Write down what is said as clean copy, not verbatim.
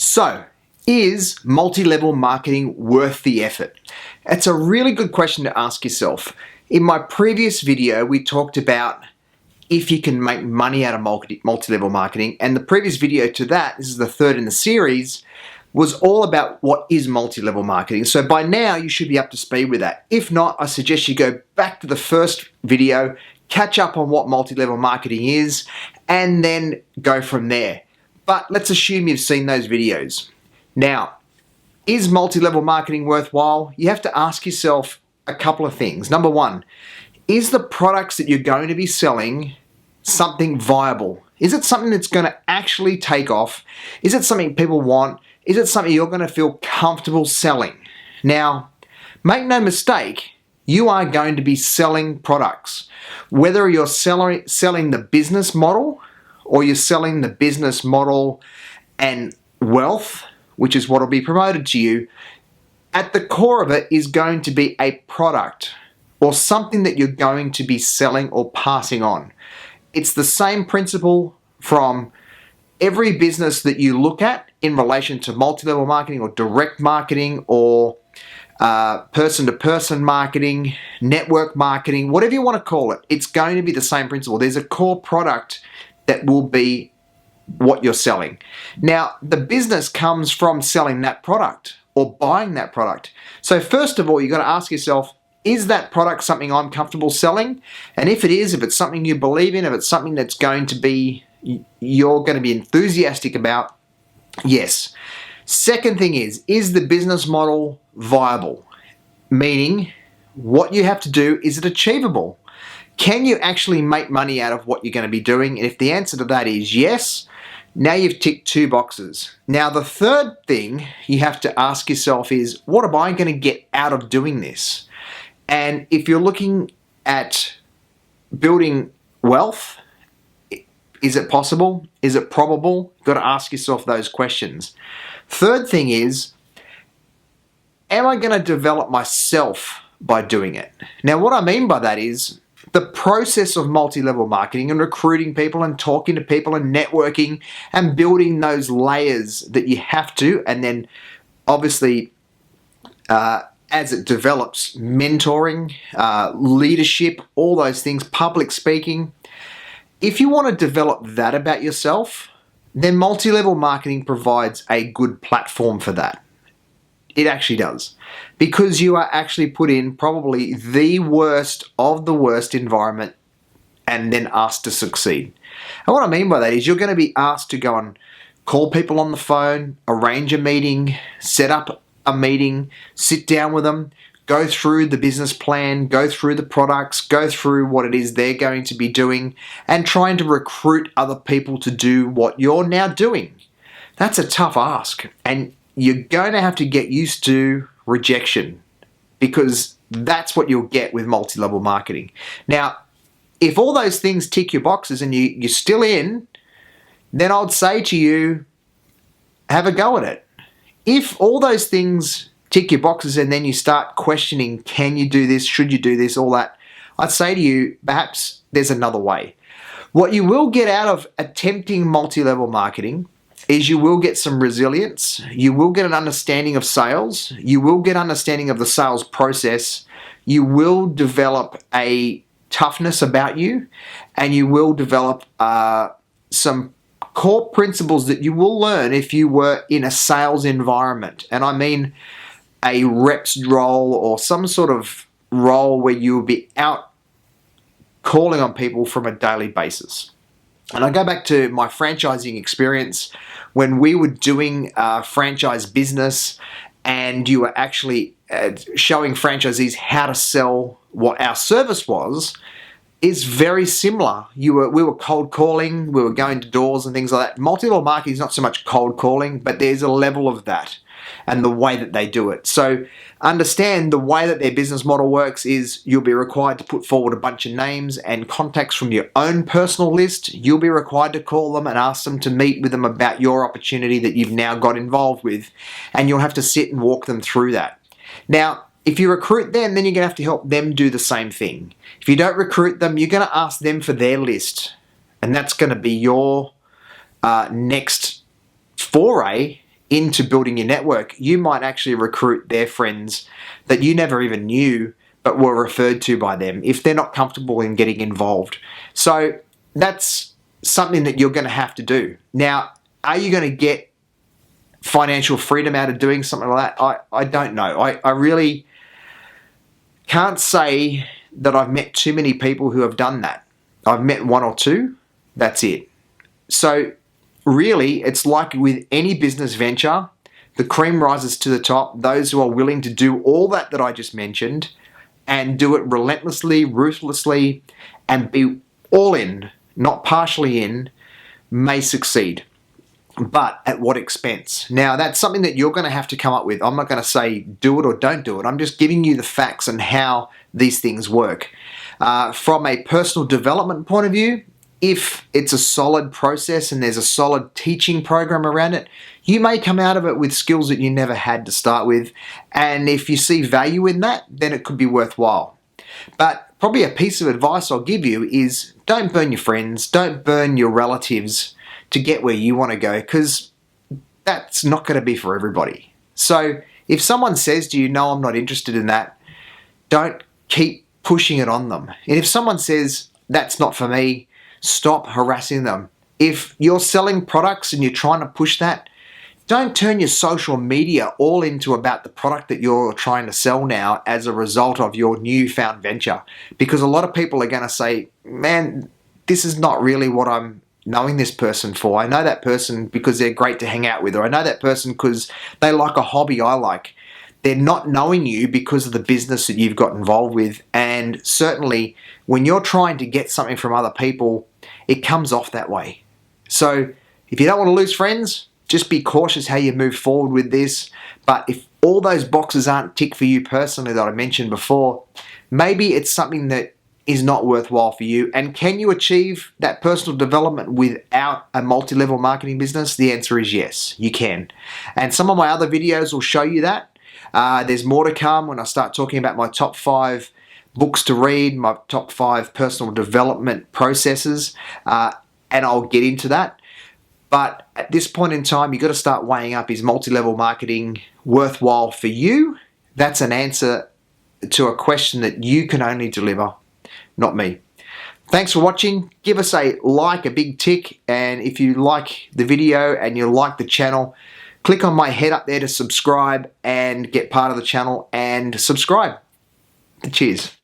So, is multi-level marketing worth the effort? It's a really good question to ask yourself. In my previous video, we talked about if you can make money out of multi-level marketing, and the previous video to that, this is the third in the series, was all about what is multi-level marketing. So by now, you should be up to speed with that. If not, I suggest you go back to the first video, catch up on what multi-level marketing is, and then go from there. But let's assume you've seen those videos. Now, is multi-level marketing worthwhile? You have to ask yourself a couple of things. Number one, is the products that you're going to be selling something viable? Is it something that's going to actually take off? Is it something people want? Is it something you're going to feel comfortable selling? Now, make no mistake, you are going to be selling products. Whether you're selling the business model or you're selling the business model and wealth, which is what will be promoted to you, at the core of it is going to be a product or something that you're going to be selling or passing on. It's the same principle from every business that you look at in relation to multi-level marketing or direct marketing or person-to-person marketing, network marketing, whatever you want to call it. It's going to be the same principle. There's a core product that will be what you're selling. Now, the business comes from selling that product or buying that product. So first of all, you've got to ask yourself, is that product something I'm comfortable selling? And if it is, if it's something you believe in, if it's something that's going to be, you're going to be enthusiastic about, yes. Second thing is the business model viable? Meaning, what you have to do, is it achievable? Can you actually make money out of what you're going to be doing? And if the answer to that is yes, now you've ticked two boxes. Now the third thing you have to ask yourself is, what am I going to get out of doing this? And if you're looking at building wealth, is it possible? Is it probable? You've got to ask yourself those questions. Third thing is, am I going to develop myself by doing it? Now what I mean by that is, the process of multi-level marketing and recruiting people and talking to people and networking and building those layers that you have to, and then obviously as it develops, mentoring, leadership, all those things, public speaking. If you want to develop that about yourself, then multi-level marketing provides a good platform for that. It actually does. Because you are actually put in probably the worst of the worst environment and then asked to succeed. And what I mean by that is you're going to be asked to go and call people on the phone, arrange a meeting, set up a meeting, sit down with them, go through the business plan, go through the products, go through what it is they're going to be doing, and trying to recruit other people to do what you're now doing. That's a tough ask. And you're going to have to get used to rejection, because that's what you'll get with multi-level marketing. Now, if all those things tick your boxes and you're still in, then I'd say to you, have a go at it. If all those things tick your boxes and then you start questioning, can you do this, should you do this, all that, I'd say to you, perhaps there's another way. What you will get out of attempting multi-level marketing is you will get some resilience, you will get an understanding of sales, you will get understanding of the sales process, you will develop a toughness about you, and you will develop some core principles that you will learn if you were in a sales environment. And I mean a reps role or some sort of role where you will be out calling on people from a daily basis. And I go back to my franchising experience when we were doing franchise business, and you were actually showing franchisees how to sell what our service was, is very similar. We were cold calling, we were going to doors and things like that. Multi-level marketing is not so much cold calling, but there's a level of that and the way that they do it. So understand the way that their business model works is you'll be required to put forward a bunch of names and contacts from your own personal list. You'll be required to call them and ask them to meet with them about your opportunity that you've now got involved with, and you'll have to sit and walk them through that. Now, if you recruit them, then you're going to have to help them do the same thing. If you don't recruit them, you're going to ask them for their list, and that's going to be your next foray into building your network, you might actually recruit their friends that you never even knew but were referred to by them if they're not comfortable in getting involved. So that's something that you're going to have to do. Now, are you going to get financial freedom out of doing something like that? I don't know. I really can't say that I've met too many people who have done that. I've met one or two, that's it. So really, it's like with any business venture, the cream rises to the top. Those who are willing to do all that I just mentioned and do it relentlessly, ruthlessly, and be all in, not partially in, may succeed. But at what expense? Now, that's something that you're going to have to come up with. I'm not going to say do it or don't do it. I'm just giving you the facts and how these things work. From a personal development point of view, if it's a solid process and there's a solid teaching program around it, you may come out of it with skills that you never had to start with. And if you see value in that, then it could be worthwhile. But probably a piece of advice I'll give you is don't burn your friends, don't burn your relatives to get where you want to go, because that's not going to be for everybody. So if someone says to you, no, I'm not interested in that, don't keep pushing it on them. And if someone says, that's not for me, stop harassing them. If you're selling products and you're trying to push that, don't turn your social media all into about the product that you're trying to sell now as a result of your newfound venture. Because a lot of people are going to say, man, this is not really what I'm knowing this person for. I know that person because they're great to hang out with, or I know that person because they like a hobby I like. They're not knowing you because of the business that you've got involved with. And certainly when you're trying to get something from other people, it comes off that way. So if you don't want to lose friends, just be cautious how you move forward with this. But if all those boxes aren't ticked for you personally that I mentioned before, maybe it's something that is not worthwhile for you. And can you achieve that personal development without a multi-level marketing business? The answer is yes, you can. And some of my other videos will show you that. There's more to come when I start talking about my top 5 books to read, my top 5 personal development processes, and I'll get into that. But at this point in time, you've got to start weighing up, is multi-level marketing worthwhile for you? That's an answer to a question that you can only deliver, not me. Thanks for watching. Give us a like, a big tick, and if you like the video and you like the channel, click on my head up there to subscribe and get part of the channel and subscribe. Cheers.